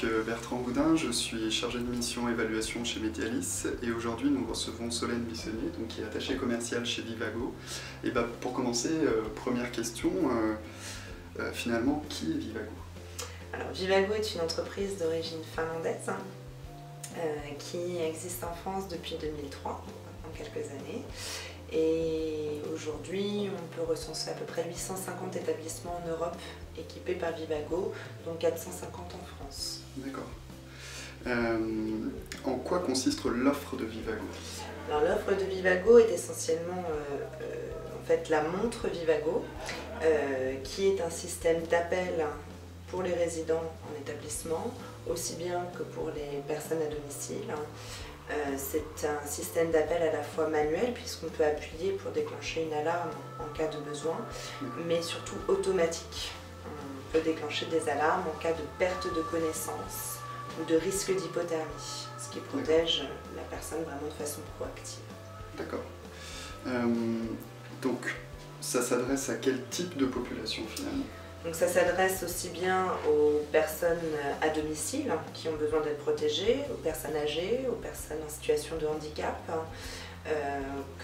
donc Bertrand Boudin, je suis chargé de mission évaluation chez Medialis et aujourd'hui nous recevons Solène Bissonnier, donc, qui est attachée commerciale chez Vivago. Et pour commencer, première question, finalement qui est Vivago? Alors Vivago est une entreprise d'origine finlandaise qui existe en France depuis 2003, en quelques années. Et aujourd'hui, on peut recenser à peu près 850 établissements en Europe équipés par Vivago, dont 450 en France. D'accord. En quoi consiste l'offre de Vivago? Alors l'offre de Vivago est essentiellement en fait la montre Vivago, qui est un système d'appel pour les résidents en établissement, aussi bien que pour les personnes à domicile. C'est un système d'appel à la fois manuel, puisqu'on peut appuyer pour déclencher une alarme en cas de besoin, mais surtout automatique. On peut déclencher des alarmes en cas de perte de connaissance ou de risque d'hypothermie, ce qui protège la personne vraiment de façon proactive. D'accord. Donc, ça s'adresse à quel type de population finalement? Donc ça s'adresse aussi bien aux personnes à domicile qui ont besoin d'être protégées, aux personnes âgées, aux personnes en situation de handicap,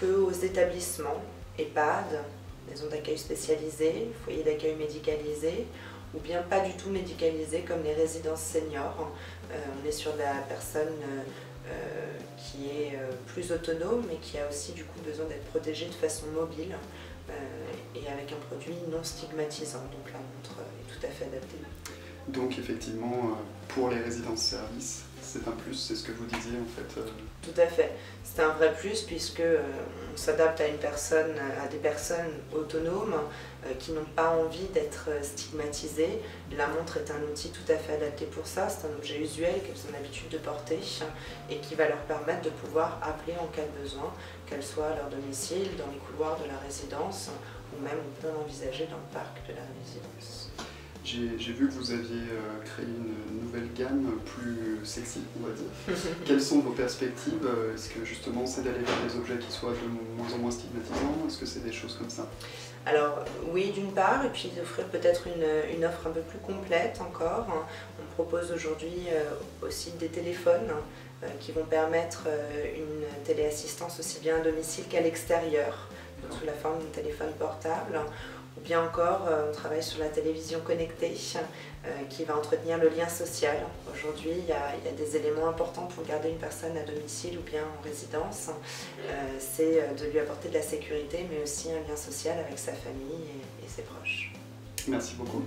qu'aux établissements, EHPAD, maisons d'accueil spécialisées, foyers d'accueil médicalisés, ou bien pas du tout médicalisés comme les résidences seniors. On est sur la personne qui est plus autonome et qui a aussi du coup besoin d'être protégée de façon mobile. Et avec un produit non stigmatisant, donc la montre est tout à fait adaptée. Donc effectivement, pour les résidences-services, c'est un plus, c'est ce que vous disiez en fait. Tout à fait, c'est un vrai plus puisque on s'adapte à des personnes autonomes qui n'ont pas envie d'être stigmatisées. La montre est un outil tout à fait adapté pour ça, c'est un objet usuel qu'elles ont l'habitude de porter et qui va leur permettre de pouvoir appeler en cas de besoin, qu'elles soient à leur domicile, dans les couloirs de la résidence ou même on peut l'envisager dans le parc de la résidence. J'ai vu que vous aviez créé une nouvelle gamme plus sexy, on va dire. Quelles sont vos perspectives? Est-ce que justement c'est d'aller vers des objets qui soient de moins en moins stigmatisants? Est-ce que c'est des choses comme ça? Alors oui, d'une part, et puis d'offrir peut-être une offre un peu plus complète encore. On propose aujourd'hui aussi des téléphones qui vont permettre une téléassistance aussi bien à domicile qu'à l'extérieur, sous la forme d'un téléphone portable. Ou bien encore, on travaille sur la télévision connectée qui va entretenir le lien social. Aujourd'hui, il y a des éléments importants pour garder une personne à domicile ou bien en résidence. C'est de lui apporter de la sécurité, mais aussi un lien social avec sa famille et ses proches. Merci beaucoup.